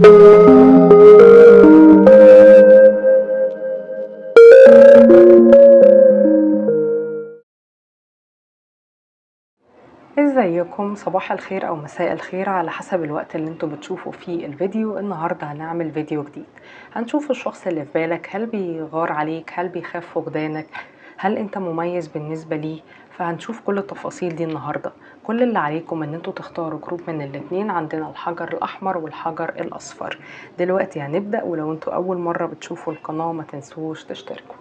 ازيكم؟ صباح الخير او مساء الخير على حسب الوقت اللي انتوا بتشوفوا فيه الفيديو. النهاردة هنعمل فيديو جديد، هنشوف الشخص اللي في بالك، هل بيغار عليك، هل بيخاف فقدانك، هل انت مميز بالنسبة ليه. فهنشوف كل التفاصيل دي النهاردة. كل اللي عليكم ان انتوا تختاروا جروب من الاتنين، عندنا الحجر الاحمر والحجر الاصفر. دلوقتي هنبدأ، ولو انتوا اول مرة بتشوفوا القناة ما تنسوش تشتركوا.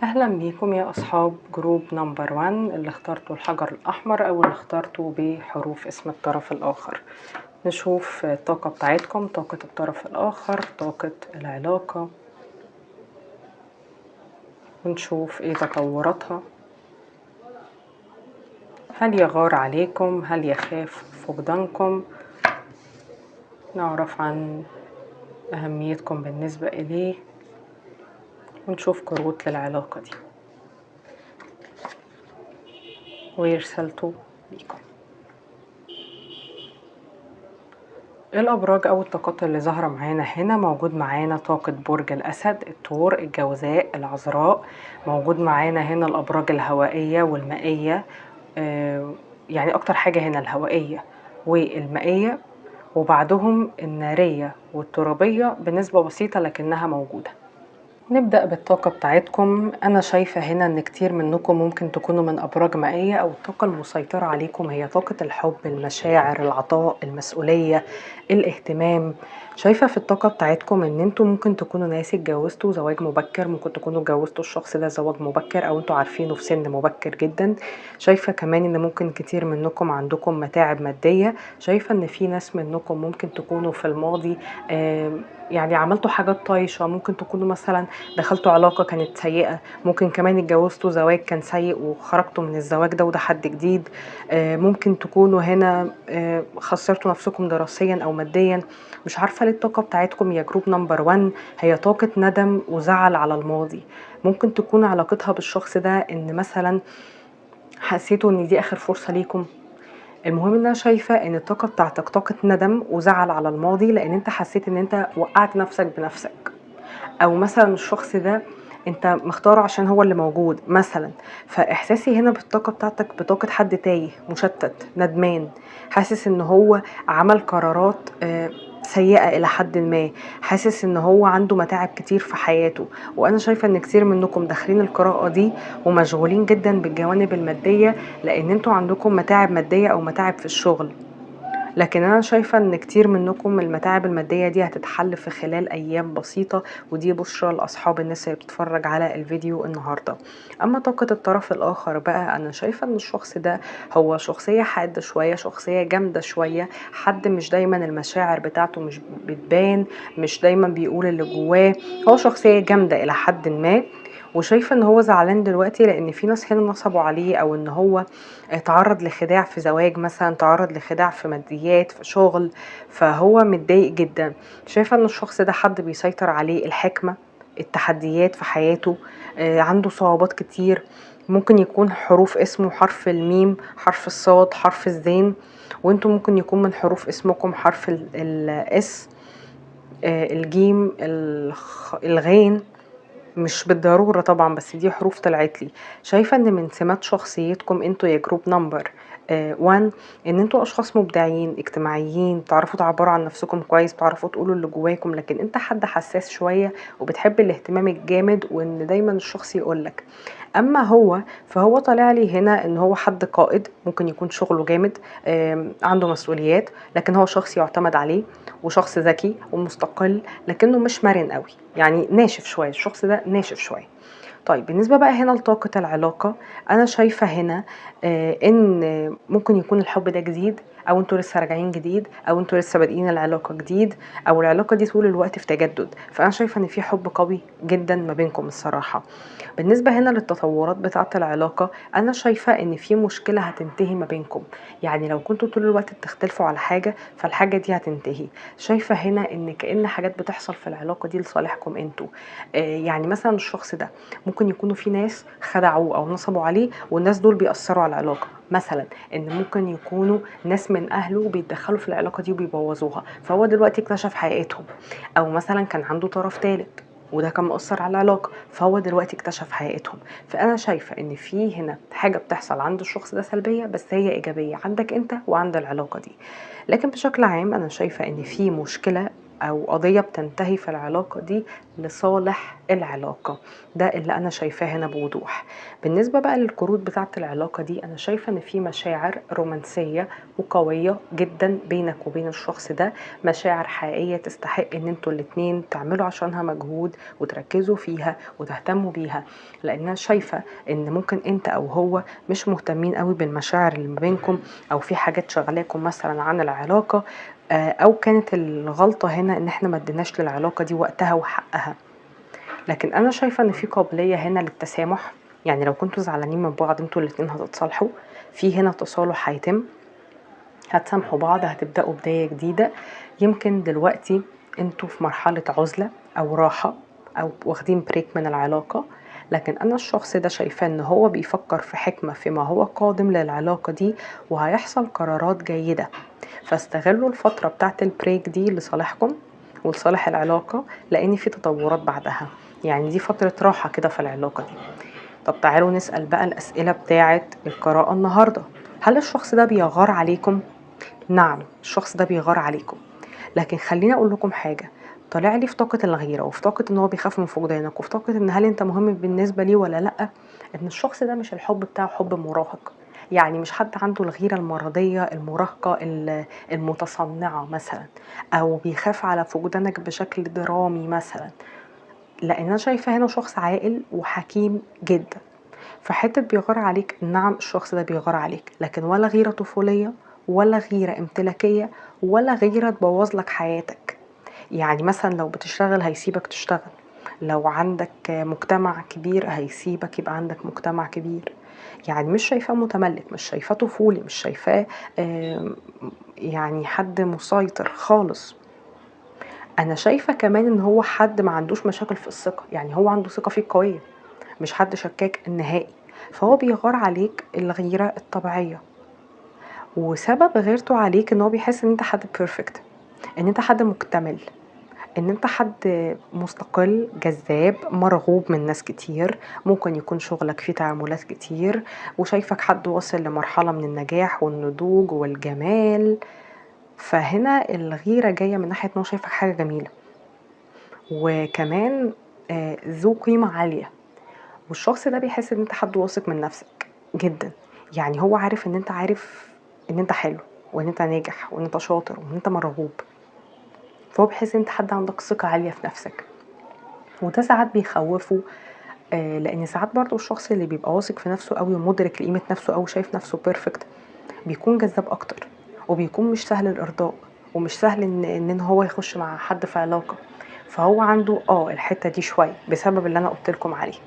اهلا بيكم يا اصحاب جروب نمبر 1 اللي اخترتوا الحجر الاحمر او اللي اخترتوا بحروف اسم الطرف الاخر. نشوف الطاقة بتاعتكم، طاقة الطرف الاخر، طاقة العلاقة، ونشوف ايه تطوراتها. هل يغار عليكم؟ هل يخاف فقدانكم؟ نعرف عن اهميتكم بالنسبة اليه، ونشوف كروت للعلاقة دي ورسالته ليكم. الأبراج أو الطاقات اللي ظاهرة معانا هنا، موجود معانا طاقة برج الأسد، الثور، الجوزاء، العذراء. موجود معانا هنا الأبراج الهوائية والمائية، يعني أكتر حاجة هنا الهوائية والمائية، وبعدهم النارية والترابية بنسبة بسيطة لكنها موجودة. نبدأ بالطاقة بتاعتكم. أنا شايفة هنا إن كتير منكم ممكن تكونوا من أبراج مائية، أو الطاقة المسيطرة عليكم هي طاقة الحب، المشاعر، العطاء، المسؤولية، الاهتمام. شايفة في الطاقة بتاعتكم إن انتوا ممكن تكونوا ناس اتجوزتوا زواج مبكر، ممكن تكونوا اتجوزتوا الشخص ده زواج مبكر أو انتوا عارفينه في سن مبكر جدا. شايفة كمان إن ممكن كتير منكم عندكم متاعب مادية. شايفة إن في ناس منكم ممكن تكونوا في الماضي يعني عملتوا حاجات طايشة، ممكن تكونوا مثلا دخلتوا علاقة كانت سيئة، ممكن كمان اتجوزتوا زواج كان سيء وخرجتوا من الزواج ده وده حد جديد. ممكن تكونوا هنا خسرتوا نفسكم دراسيا أو ماديا. مش عارفة ليه الطاقة بتاعتكم يا جروب نمبر 1 هي طاقة ندم وزعل على الماضي. ممكن تكون علاقتها بالشخص ده إن مثلا حسيتوا إن دي آخر فرصة ليكم. المهم ان انا شايفة ان الطاقة بتاعتك طاقة ندم وزعل على الماضي، لان انت حسيت ان انت وقعت نفسك بنفسك، او مثلا الشخص ده انت مختاره عشان هو اللي موجود مثلا. فاحساسي هنا بالطاقة بتاعتك بطاقة حد تايه، مشتت، ندمان، حاسس ان هو عمل قرارات سيئة الى حد ما، حاسس ان هو عنده متاعب كتير في حياته. وانا شايفة ان كتير منكم داخلين القراءة دي ومشغولين جدا بالجوانب المادية، لان انتوا عندكم متاعب مادية او متاعب في الشغل. لكن انا شايفة ان كتير منكم المتاعب المادية دي هتتحل في خلال ايام بسيطة، ودي بشرى لاصحاب الناس اللي بتتفرج على الفيديو النهاردة. اما طاقة الطرف الاخر بقى، انا شايفة ان الشخص ده هو شخصية حادة شوية، شخصية جامدة شوية، حد مش دايما المشاعر بتاعته مش بتبان، مش دايما بيقول اللي جواه. هو شخصية جامدة الى حد ما، وشايفة ان هو زعلان دلوقتي لان في ناس هنا نصبوا عليه، او ان هو تعرض لخداع في زواج مثلا، تعرض لخداع في ماديات، في شغل، فهو متضايق جدا. شايفة ان الشخص ده حد بيسيطر عليه الحكمة، التحديات في حياته، عنده صعوبات كتير. ممكن يكون حروف اسمه حرف الميم، حرف الصاد، حرف الزين، وانتم ممكن يكون من حروف اسمكم حرف الاس. الجيم، الغين، مش بالضرورة طبعا بس دي حروف طلعت لي. شايفة ان من سمات شخصيتكم انتوا يا جروب نمبر 1 ان انتوا اشخاص مبدعين اجتماعيين، بتعرفوا تعبروا عن نفسكم كويس، بتعرفوا تقولوا اللي جواكم، لكن انت حد حساس شوية وبتحب الاهتمام الجامد وان دايما الشخص يقولك. اما هو فهو طالع لي هنا ان هو حد قائد، ممكن يكون شغله جامد، عنده مسؤوليات، لكن هو شخص يعتمد عليه وشخص ذكي ومستقل، لكنه مش مرن قوي، يعني ناشف شوية، الشخص ده ناشف شوية. طيب بالنسبة بقى هنا لطاقة العلاقة، أنا شايفة هنا إن ممكن يكون الحب ده جديد، أو انتوا لسه راجعين جديد، أو انتوا لسه بادئين العلاقة جديد، أو العلاقة دي طول الوقت في تجدد. فأنا شايفة إن في حب قوي جدا ما بينكم الصراحة. بالنسبة هنا للتطورات بتاعة العلاقة، أنا شايفة إن في مشكلة هتنتهي ما بينكم، يعني لو كنتوا طول الوقت بتختلفوا على حاجة فالحاجة دي هتنتهي. شايفة هنا إن كأن حاجات بتحصل في العلاقة دي لصالحكم انتوا. يعني مثلا الشخص ده ممكن يكونوا في ناس خدعوه أو نصبوا عليه، والناس دول بيأثروا على العلاقة. مثلا إن ممكن يكونوا ناس من أهله بيتدخلوا في العلاقة دي وبيبوظوها، فهو دلوقتي اكتشف حقيقتهم. أو مثلا كان عنده طرف ثالث وده كان مؤثر على العلاقة، فهو دلوقتي اكتشف حقيقتهم. فأنا شايفة إن في هنا حاجة بتحصل عند الشخص ده سلبية، بس هي إيجابية عندك أنت وعند العلاقة دي. لكن بشكل عام أنا شايفة إن في مشكلة أو قضية بتنتهي في العلاقة دي لصالح العلاقة. ده اللي أنا شايفاه هنا بوضوح. بالنسبة بقى للكروت بتاعة العلاقة دي، أنا شايفة إن في مشاعر رومانسية وقوية جدا بينك وبين الشخص ده، مشاعر حقيقية تستحق إن انتوا الاتنين تعملوا عشانها مجهود وتركزوا فيها وتهتموا بيها. لأن أنا شايفة إن ممكن انت أو هو مش مهتمين قوي بالمشاعر اللي ما بينكم، أو في حاجات شغلاكم مثلا عن العلاقة، أو كانت الغلطة هنا إن احنا ما اديناش للعلاقة دي وقتها وحقها. لكن أنا شايفة إن في قابلية هنا للتسامح، يعني لو كنتوا زعلانين من بعض انتوا الاتنين هتتصالحوا، في هنا تصالح هيتم، هتسامحوا بعض، هتبدأوا بداية جديدة. يمكن دلوقتي انتوا في مرحلة عزلة أو راحة أو واخدين بريك من العلاقة، لكن أنا الشخص ده شايفاه إن هو بيفكر في حكمة فيما هو قادم للعلاقة دي، وهيحصل قرارات جيدة. فاستغلوا الفترة بتاعت البريك دي لصالحكم ولصالح العلاقة، لأن في تطورات بعدها، يعني دي فترة راحة كده في العلاقة دي. طب تعالوا نسأل بقى الأسئلة بتاعت القراءة النهاردة. هل الشخص ده بيغار عليكم؟ نعم، الشخص ده بيغار عليكم، لكن خليني اقول لكم حاجة. طالع لي في طاقة الغيرة، وفي طاقة ان هو بيخاف من فقدانك، وفي طاقة ان هل انت مهم بالنسبة ليه ولا لأ. ان الشخص ده مش الحب بتاعه حب مراهق، يعني مش حد عنده الغيرة المرضية المراهقة المتصنعة مثلا، او بيخاف على فقدانك بشكل درامي مثلا. لان انا شايفة هنا شخص عاقل وحكيم جدا. فحتة بيغار عليك، نعم الشخص ده بيغار عليك، لكن ولا غيرة طفولية، ولا غيرة امتلاكية، ولا غيرة تبوظ لك حياتك. يعني مثلا لو بتشتغل هيسيبك تشتغل، لو عندك مجتمع كبير هيسيبك يبقى عندك مجتمع كبير. يعني مش شايفاه متملك، مش شايفاه طفولي، مش شايفاه يعني حد مسيطر خالص. انا شايفة كمان ان هو حد ما عندوش مشاكل في الثقة، يعني هو عنده ثقة فيك قوية، مش حد شكاك النهائي. فهو بيغار عليك الغيرة الطبيعية، وسبب غيرته عليك ان هو بيحس ان انت حد بيرفكت، ان انت حد مكتمل، ان انت حد مستقل جذاب مرغوب من ناس كتير، ممكن يكون شغلك فيه تعاملات كتير، وشايفك حد واصل لمرحلة من النجاح والنضوج والجمال. فهنا الغيرة جاية من ناحية انه شايفك حاجة جميلة، وكمان ذو قيمة عالية. والشخص ده بيحس ان انت حد واثق من نفسك جدا، يعني هو عارف ان انت عارف ان انت حلو، وان انت ناجح، وان انت شاطر، وان انت مرغوب. فهو بيحس ان انت حد عندك ثقة عالية في نفسك، وده ساعات بيخوفه. لان ساعات برضو الشخص اللي بيبقى واثق في نفسه قوي ومدرك لقيمة نفسه قوي وشايف نفسه بيرفكت بيكون جذاب اكتر، وبيكون مش سهل الارضاء، ومش سهل ان هو يخش مع حد في علاقة. فهو عنده الحتة دي شوية بسبب اللي انا قلت لكم عليه.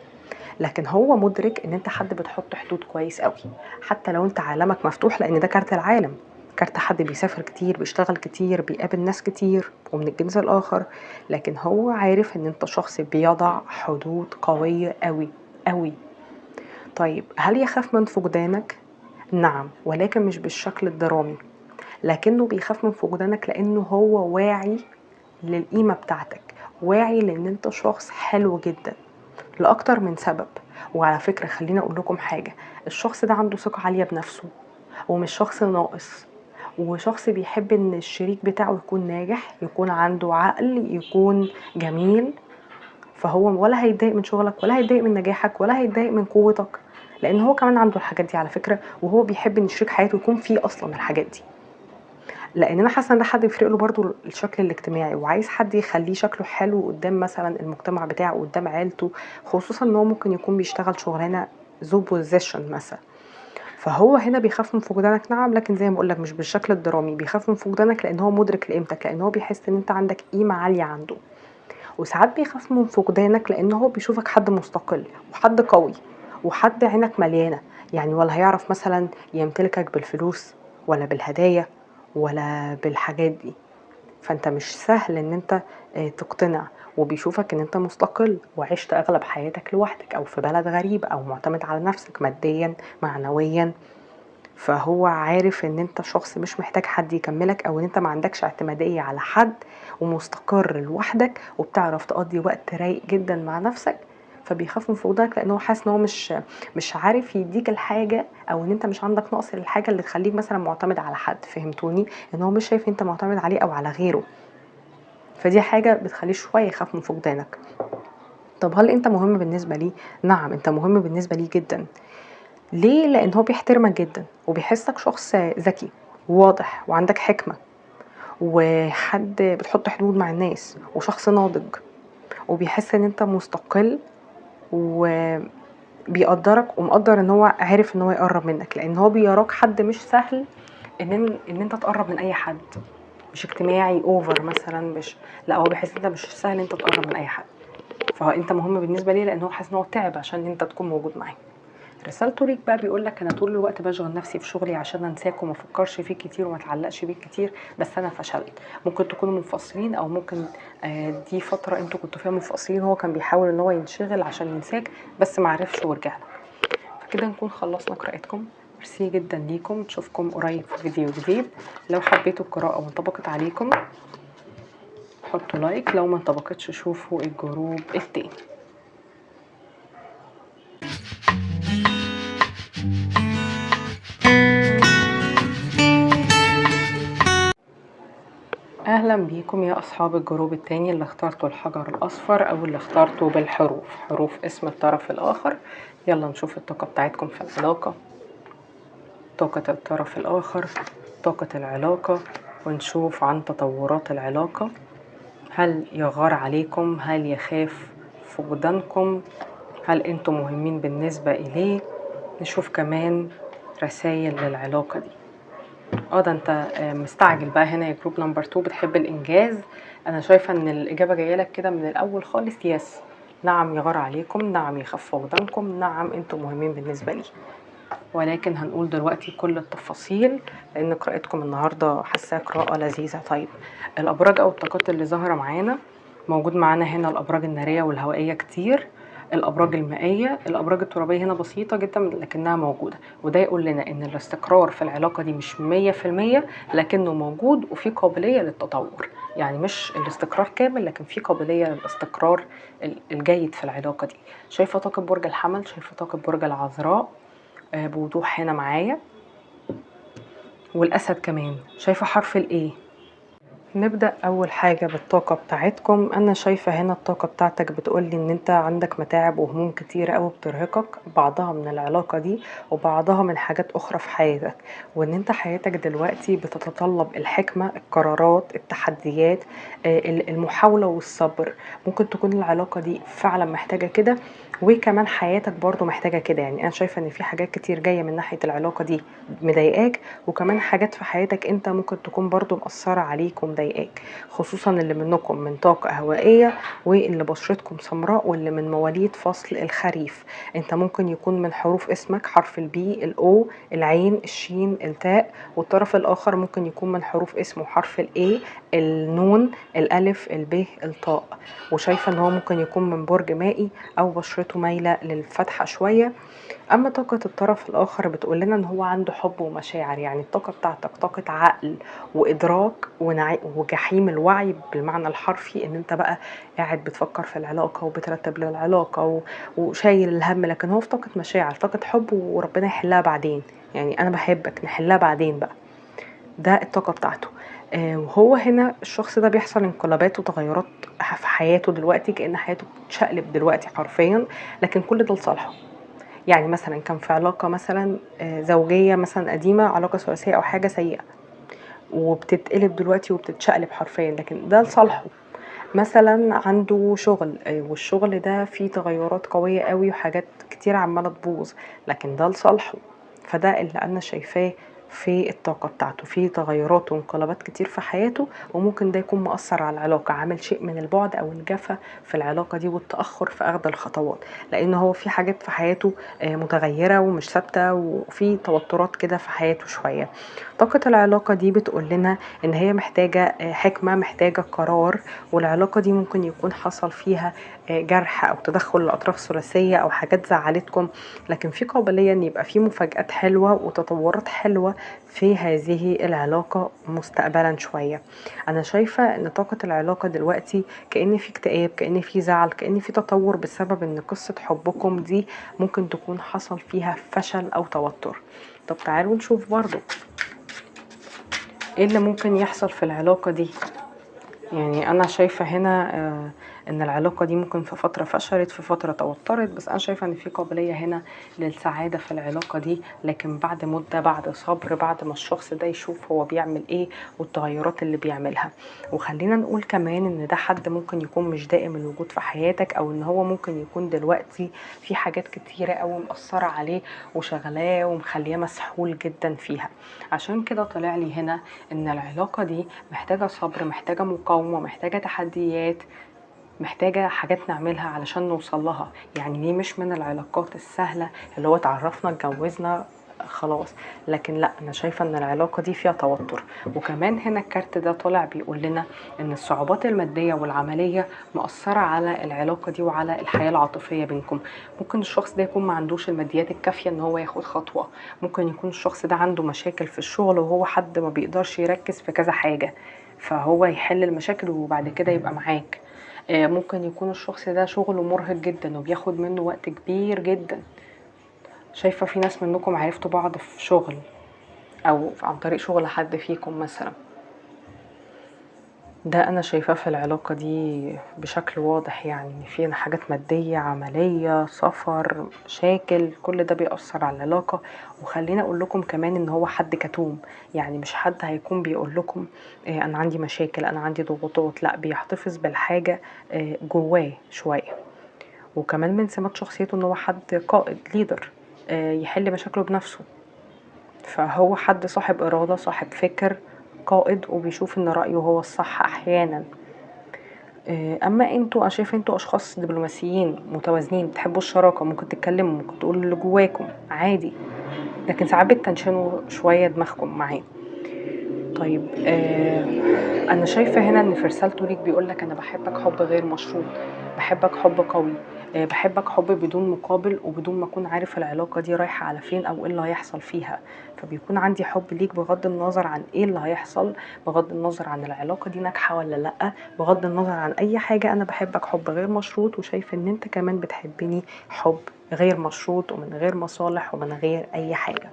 لكن هو مدرك ان انت حد بتحط حدود كويس قوي، حتى لو انت عالمك مفتوح، لان ده كارت العالم، كارت حد بيسافر كتير، بيشتغل كتير، بيقابل ناس كتير ومن الجنس الاخر. لكن هو عارف ان انت شخص بيضع حدود قوية قوي قوي. طيب هل يخاف من فقدانك؟ نعم، ولكن مش بالشكل الدرامي، لكنه بيخاف من فقدانك لانه هو واعي للقيمة بتاعتك، واعي لان انت شخص حلو جدا لأكتر من سبب. وعلى فكرة خليني اقول لكم حاجة، الشخص ده عنده ثقة عالية بنفسه ومش شخص ناقص، وشخص بيحب ان الشريك بتاعه يكون ناجح، يكون عنده عقل، يكون جميل. فهو ولا هيتضايق من شغلك ولا هيتضايق من نجاحك ولا هيتضايق من قوتك، لان هو كمان عنده الحاجات دي على فكرة، وهو بيحب ان شريك حياته يكون فيه اصلا الحاجات دي. لان انا حاسه ان ده حد يفرق له برضو الشكل الاجتماعي، وعايز حد يخليه شكله حلو قدام مثلا المجتمع بتاعه، قدام عيلته، خصوصا ان هو ممكن يكون بيشتغل شغلانه ذو بوزيشن مثلا. فهو هنا بيخاف من فقدانك، نعم، لكن زي ما اقول لك مش بالشكل الدرامي، بيخاف من فقدانك لان هو مدرك لقيمتك، لان هو بيحس ان انت عندك قيمه عاليه عنده. وساعات بيخاف من فقدانك لان هو بيشوفك حد مستقل وحد قوي وحد عينك مليانه، يعني ولا هيعرف مثلا يمتلكك بالفلوس ولا بالهدايا ولا بالحاجات دي. فانت مش سهل ان انت تقتنع، وبيشوفك ان انت مستقل وعشت اغلب حياتك لوحدك او في بلد غريب او معتمد على نفسك ماديا معنويا. فهو عارف ان انت شخص مش محتاج حد يكملك، او ان انت ما عندكش اعتمادية على حد، ومستقر لوحدك وبتعرف تقضي وقت رايق جدا مع نفسك. فبيخاف من فقدانك لانه حاسس ان هو مش عارف يديك الحاجة، او ان انت مش عندك نقص للحاجة اللي تخليك مثلا معتمد على حد. فهمتوني؟ ان هو مش شايف انت معتمد عليه او على غيره، فدي حاجة بتخليه شوية يخاف من فقدانك. طب هل انت مهم بالنسبة ليه؟ نعم، انت مهم بالنسبة ليه جدا. ليه؟ لان هو بيحترمك جدا وبيحسك شخص ذكي وواضح وعندك حكمة، وحد بتحط حدود مع الناس، وشخص ناضج، وبيحس ان انت مستقل، وبيقدرك ومقدر ان هو عارف ان هو يقرب منك، لان هو بيراك حد مش سهل ان انت تقرب من اي حد، مش اجتماعي اوفر مثلا، مش، لا، هو بيحس ان انت مش سهل انت تقرب من اي حد. فهو انت مهم بالنسبه ليه لان هو حاسس ان هو تعب عشان انت تكون موجود معاه. رسالته ليك بقى بيقول لك انا طول الوقت بشغل نفسي في شغلي عشان انساك وما افكرش فيك كتير وما اتعلقش بيك كتير، بس انا فشلت. ممكن تكونوا منفصلين، او ممكن دي فتره انتوا كنتوا فيها منفصلين، هو كان بيحاول ان هو ينشغل عشان ينساك بس ما عرفش ورجع لك. فكده نكون خلصنا قراءتكم. ميرسي جدا ليكم، نشوفكم قريب في فيديو جديد. لو حبيتوا القراءه وانطبقت عليكم حطوا لايك، لو ما انطبقتش شوفوا الجروب التاني. اهلا بيكم يا اصحاب الجروب التاني اللي اخترتوا الحجر الاصفر او اللي اخترتوا بالحروف، حروف اسم الطرف الاخر. يلا نشوف الطاقة بتاعتكم في العلاقة، طاقة الطرف الاخر، طاقة العلاقة، ونشوف عن تطورات العلاقة. هل يغار عليكم؟ هل يخاف فقدانكم؟ هل انتم مهمين بالنسبة اليه؟ نشوف كمان رسائل للعلاقة دي. ده انت مستعجل بقى هنا يا جروب نمبر 2، بتحب الانجاز. انا شايفه ان الاجابه جايه لك كده من الاول خالص، يس. نعم يغار عليكم، نعم يخاف فقدانكم، نعم انتم مهمين بالنسبه لي. ولكن هنقول دلوقتي كل التفاصيل لان قراءتكم النهارده حاساها قراءه لذيذه. طيب، الابراج او الطاقات اللي ظاهره معانا، موجود معانا هنا الابراج الناريه والهوائيه كتير، الابراج المائيه، الابراج الترابيه هنا بسيطه جدا لكنها موجوده. وده يقول لنا ان الاستقرار في العلاقه دي مش 100%، لكنه موجود وفي قابليه للتطور. يعني مش الاستقرار كامل، لكن في قابليه للاستقرار الجيد في العلاقه دي. شايفه طاقه برج الحمل، شايفه طاقه برج العذراء بوضوح هنا معايا، والاسد كمان. شايفه حرف الايه. نبدأ أول حاجة بالطاقة بتاعتكم. أنا شايفة هنا الطاقة بتاعتك بتقولي إن أنت عندك متاعب وهموم كتيرة أوي بترهقك، بعضها من العلاقة دي وبعضها من حاجات أخرى في حياتك، وإن أنت حياتك دلوقتي بتتطلب الحكمة، القرارات، التحديات، المحاولة والصبر. ممكن تكون العلاقة دي فعلا محتاجة كده، وكمان حياتك برضو محتاجة كده. يعني أنا شايفة إن في حاجات كتير جاية من ناحية العلاقة دي مضايقاك، وكمان حاجات في حياتك انت ممكن تكون برضو مأثرة عليك ومضايقاك، خصوصا اللي منكم من طاقة هوائية، واللي بشرتكم سمراء، واللي من مواليد فصل الخريف. انت ممكن يكون من حروف اسمك حرف البي، الاو، العين، الشين، التاء، والطرف الاخر ممكن يكون من حروف اسمه حرف الاي، النون، الالف، الب، الطاء. وشايفة ان هو ممكن يكون من برج مائي او بشرته مايلة للفتحة شوية. اما طاقة الطرف الاخر بتقول لنا ان هو عنده حب ومشاعر، يعني الطاقة بتاعتك طاقة عقل وادراك وجحيم الوعي بالمعنى الحرفي، ان انت بقى قاعد بتفكر في العلاقة وبترتب للعلاقة وشايل الهم، لكن هو في طاقة مشاعر، طاقة حب، وربنا يحلها بعدين. يعني انا بحبك، نحلها بعدين بقى. ده الطاقة بتاعته. وهو هنا الشخص ده بيحصل انقلابات وتغيرات في حياته دلوقتي، كأن حياته بتتشقلب دلوقتي حرفيا، لكن كل ده لصالحه. يعني مثلا كان في علاقة مثلا زوجية مثلا قديمة، علاقة ثلاثية أو حاجة سيئة، وبتتقلب دلوقتي وبتتشقلب حرفيا، لكن ده لصالحه. مثلا عنده شغل، والشغل ده فيه تغيرات قوية قوي وحاجات كتير عمالة تبوظ، لكن ده لصالحه. فده اللي أنا شايفاه في الطاقة بتاعته، في تغيرات وانقلابات كتير في حياته، وممكن ده يكون مؤثر على العلاقة، عامل شيء من البعد أو الجفا في العلاقة دي والتأخر في أخذ الخطوات، لأن هو في حاجات في حياته متغيرة ومش ثابتة، وفي توترات كده في حياته شوية. طاقة العلاقة دي بتقول لنا إن هي محتاجة حكمة، محتاجة قرار، والعلاقة دي ممكن يكون حصل فيها جرح أو تدخل لأطراف ثلاثية أو حاجات زعلتكم، لكن في قابلية إن يبقى في مفاجآت حلوة وتطورات حلوة في هذه العلاقة مستقبلا شوية. أنا شايفة إن طاقة العلاقة دلوقتي كأن في اكتئاب، كأن في زعل، كأن في تطور، بسبب إن قصة حبكم دي ممكن تكون حصل فيها فشل أو توتر. طب تعالوا نشوف برضو ايه اللي ممكن يحصل في العلاقة دي. يعني انا شايفة هنا ان العلاقة دي ممكن في فترة فشلت، في فترة توترت، بس انا شايفة ان في قابلية هنا للسعادة في العلاقة دي، لكن بعد مدة، بعد صبر، بعد ما الشخص ده يشوف هو بيعمل ايه والتغيرات اللي بيعملها. وخلينا نقول كمان ان ده حد ممكن يكون مش دائم الوجود في حياتك، او ان هو ممكن يكون دلوقتي في حاجات كتيرة قوي مأثرة عليه وشغلاه ومخليه مسحول جدا فيها. عشان كده طلع لي هنا ان العلاقة دي محتاجة صبر، محتاجة مقاومة، محتاجة تحديات، محتاجة حاجات نعملها علشان نوصل لها. يعني دي مش من العلاقات السهلة اللي هو اتعرفنا اتجوزنا خلاص، لكن لا، انا شايفة ان العلاقة دي فيها توتر. وكمان هنا الكارت ده طالع بيقول لنا ان الصعوبات المادية والعملية مؤثرة على العلاقة دي وعلى الحياة العاطفية بينكم. ممكن الشخص ده يكون ما عندوش الماديات الكافية ان هو ياخد خطوة، ممكن يكون الشخص ده عنده مشاكل في الشغل وهو حد ما بيقدرش يركز في كذا حاجة، فهو يحل المشاكل وبعد كده يبقى معاك. ممكن يكون الشخص ده شغله مرهق جدا وبياخد منه وقت كبير جدا. شايفة في ناس منكم عرفتوا بعض في شغل او عن طريق شغل حد فيكم مثلا. ده انا شايفاه في العلاقة دي بشكل واضح، يعني في حاجات مادية، عملية، سفر، مشاكل، كل ده بيأثر على العلاقة. وخلينا اقول لكم كمان ان هو حد كتوم، يعني مش حد هيكون بيقول لكم انا عندي مشاكل، انا عندي ضغوطات، لا، بيحتفظ بالحاجة جواه شوية. وكمان من سمات شخصيته ان هو حد قائد، ليدر، يحل مشاكله بنفسه. فهو حد صاحب إرادة، صاحب فكر، قائد، وبيشوف ان رأيه هو الصح احيانا. اما انتوا، انا شايفه انتوا اشخاص دبلوماسيين متوازنين، بتحبوا الشراكه، ممكن تتكلموا، ممكن تقولوا اللي جواكم عادي، لكن ساعات بتنشنوا شويه دماغكم معاه. طيب انا شايفه هنا ان في رسالته ليك بيقولك انا بحبك حب غير مشروط، بحبك حب قوي، بحبك حب بدون مقابل وبدون ما اكون عارف العلاقه دي رايحه على فين او ايه اللي هيحصل فيها. فبيكون عندي حب ليك بغض النظر عن ايه اللي هيحصل، بغض النظر عن العلاقه دي ناجحه ولا لا، بغض النظر عن اي حاجه. انا بحبك حب غير مشروط، وشايف ان انت كمان بتحبني حب غير مشروط ومن غير مصالح ومن غير اي حاجه.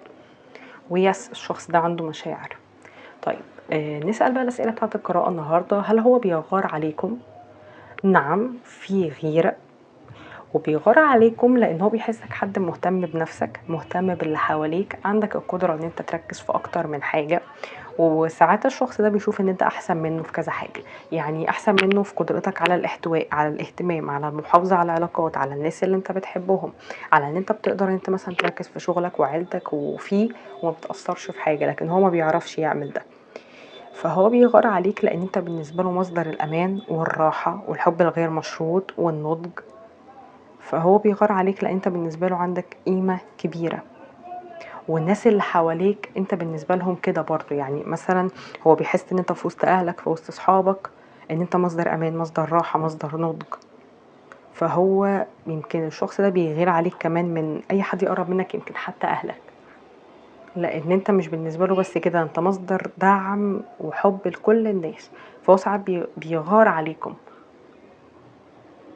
ويس، الشخص ده عنده مشاعر. طيب نسأل بقى الأسئلة بتاعة القراءة النهاردة. هل هو بيغار عليكم؟ نعم، في غيرة، وبيغار عليكم لأن هو بيحسك حد مهتم بنفسك، مهتم باللي حواليك، عندك القدرة ان انت تركز في اكتر من حاجة. وساعات الشخص ده بيشوف ان انت احسن منه في كذا حاجة، يعني احسن منه في قدرتك على الاحتواء، على الاهتمام، على المحافظة على العلاقات، على الناس اللي انت بتحبهم، على ان انت بتقدر ان انت مثلا تركز في شغلك وعيلتك وفيه وما بتأثرش في حاجة، لكن هو ما بيعرفش يعمل ده. فهو بيغار عليك لان انت بالنسبة له مصدر الامان والراحة والحب الغير مشروط والنضج. فهو بيغار عليك لان انت بالنسبة له عندك قيمة كبيرة، والناس اللي حواليك انت بالنسبة لهم كده برضو. يعني مثلا هو بيحس ان انت في وسط اهلك، في وسط صحابك، ان انت مصدر امان، مصدر راحة، مصدر نضج. فهو يمكن الشخص ده بيغير عليك كمان من اي حد يقرب منك، يمكن حتى اهلك. لان انت مش بالنسبه له بس كده، انت مصدر دعم وحب لكل الناس. فهو ساعات بيغار عليكم،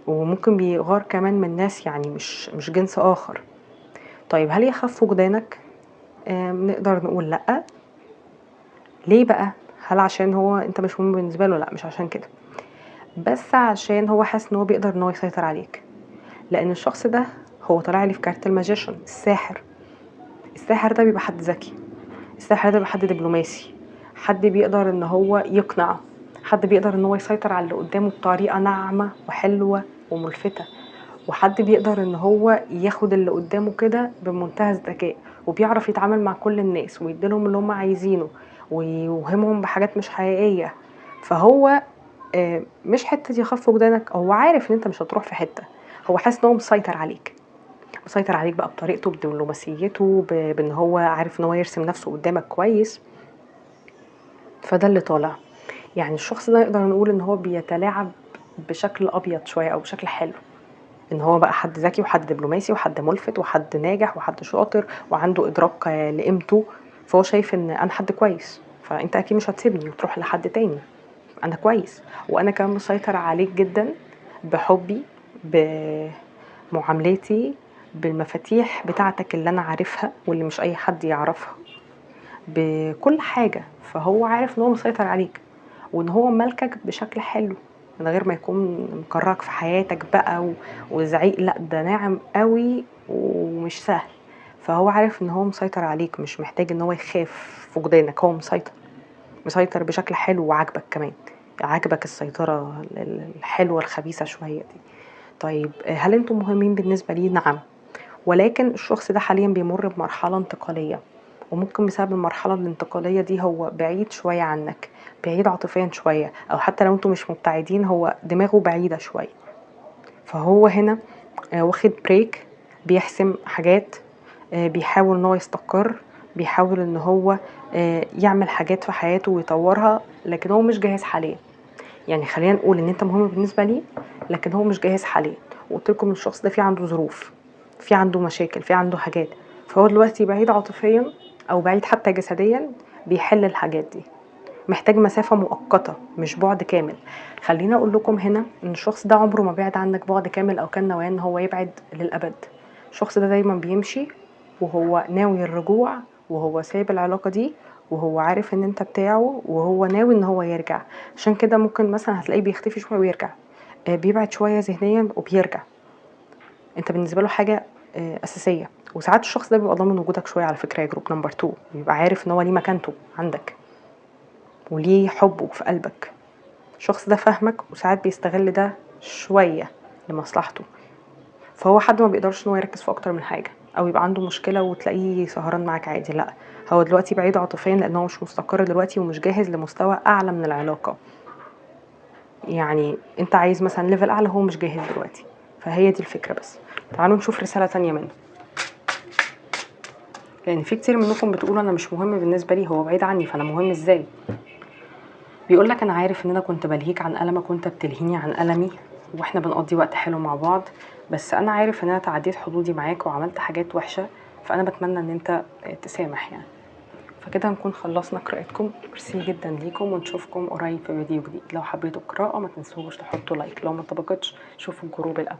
وممكن بيغار كمان من ناس يعني مش جنس اخر. طيب هل يخاف فقدانك؟ نقدر نقول لا. ليه بقى؟ هل عشان هو انت مش مهم بالنسبه له؟ لا، مش عشان كده، بس عشان هو حاسس ان هو بيقدر ان هو يسيطر عليك. لان الشخص ده هو طالع لي في كارت الماجيشن، الساحر. الساحر ده بيبقى حد ذكي، الساحر ده بيبقى حد دبلوماسي، حد بيقدر ان هو يقنع، حد بيقدر ان هو يسيطر على اللي قدامه بطريقه ناعمه وحلوه وملفته، وحد بيقدر ان هو ياخد اللي قدامه كده بمنتهى الذكاء، وبيعرف يتعامل مع كل الناس ويديلهم اللي هم عايزينه ويوهمهم بحاجات مش حقيقيه. فهو مش حته يخاف فقدانك، هو عارف ان انت مش هتروح في حته، هو حاسس ان هو مسيطر عليك، مسيطر عليك بقى بطريقته، بدبلوماسيته، بان هو عارف ان هو يرسم نفسه قدامك كويس. فده اللي طالع. يعني الشخص ده نقدر نقول ان هو بيتلاعب بشكل ابيض شويه او بشكل حلو، ان هو بقى حد ذكي وحد دبلوماسي وحد ملفت وحد ناجح وحد شاطر وعنده ادراك لقيمته. فهو شايف ان انا حد كويس، فانت اكيد مش هتسيبني وتروح لحد تاني، انا كويس، وانا كمان مسيطر عليك جدا بحبي، بمعاملتي، بالمفاتيح بتاعتك اللي انا عارفها واللي مش اي حد يعرفها، بكل حاجة. فهو عارف ان هو مسيطر عليك وان هو ملكك بشكل حلو، من غير ما يكون مكرهك في حياتك بقى وزعيق، لا ده ناعم قوي ومش سهل. فهو عارف ان هو مسيطر عليك، مش محتاج ان هو يخاف فقدانك، هو مسيطر بشكل حلو وعاجبك كمان، عاجبك السيطرة الحلوة الخبيثة شوية دي. طيب هل انتم مهمين بالنسبة لي؟ نعم، ولكن الشخص ده حاليا بيمر بمرحلة انتقالية، وممكن بسبب المرحلة الانتقالية دي هو بعيد شوية عنك، بعيد عاطفيا شوية، او حتى لو انتم مش مبتعدين هو دماغه بعيدة شوية. فهو هنا واخد بريك، بيحسم حاجات، بيحاول ان هو يستقر، بيحاول ان هو يعمل حاجات في حياته ويطورها، لكن هو مش جاهز حاليا. يعني خلينا نقول ان انت مهم بالنسبة ليه، لكن هو مش جاهز حاليا. وقلت لكم الشخص ده في عنده ظروف، في عنده مشاكل، في عنده حاجات، فهو دلوقتي بعيد عاطفيا او بعيد حتى جسديا، بيحل الحاجات دي، محتاج مسافة مؤقتة مش بعد كامل. خلينا اقول لكم هنا ان الشخص ده عمره ما بعد عنك بعد كامل او كان ناوي ان هو يبعد للابد. الشخص ده دايما بيمشي وهو ناوي الرجوع، وهو سايب العلاقة دي، وهو عارف ان انت بتاعه، وهو ناوي ان هو يرجع. عشان كده ممكن مثلا هتلاقيه بيختفي شوية ويرجع، بيبعد شوية ذهنيا وبيرجع. انت بالنسبة له حاجة اساسية. وساعات الشخص ده بيبقى ضامن وجودك شوية على فكرة يا جروب نمبر 2، بيبقى عارف ان هو ليه مكانته عندك وليه حبه في قلبك. الشخص ده فاهمك وساعات بيستغل ده شوية لمصلحته. فهو حد ما بيقدرش ان هو يركز في اكتر من حاجة، او يبقى عنده مشكلة وتلاقيه سهران معاك عادي، لا، هو دلوقتي بعيد عاطفيا لانه مش مستقر دلوقتي ومش جاهز لمستوى اعلى من العلاقة. يعني انت عايز مثلا ليفل اعلى، هو مش جاهز دلوقتي. فهي دي الفكرة. بس تعالوا نشوف رسالة تانية منه، لان في كتير منكم بتقولوا انا مش مهم بالنسبة لي، هو بعيد عني فانا مهم ازاي؟ بيقولك انا عارف ان انا كنت بلهيك عن ألمك وانت بتلهيني عن ألمي، واحنا بنقضي وقت حلو مع بعض، بس انا عارف ان انا تعديت حدودي معاك وعملت حاجات وحشة، فانا بتمنى ان انت تسامح يعني. فكده نكون خلصنا قراءتكم. ميرسي جدا ليكم، ونشوفكم قريب في فيديو جديد. لو حبيتوا القراءة ما تنسوش تحطوا لايك، لو ما طبقتش شوفوا الجروب الأول.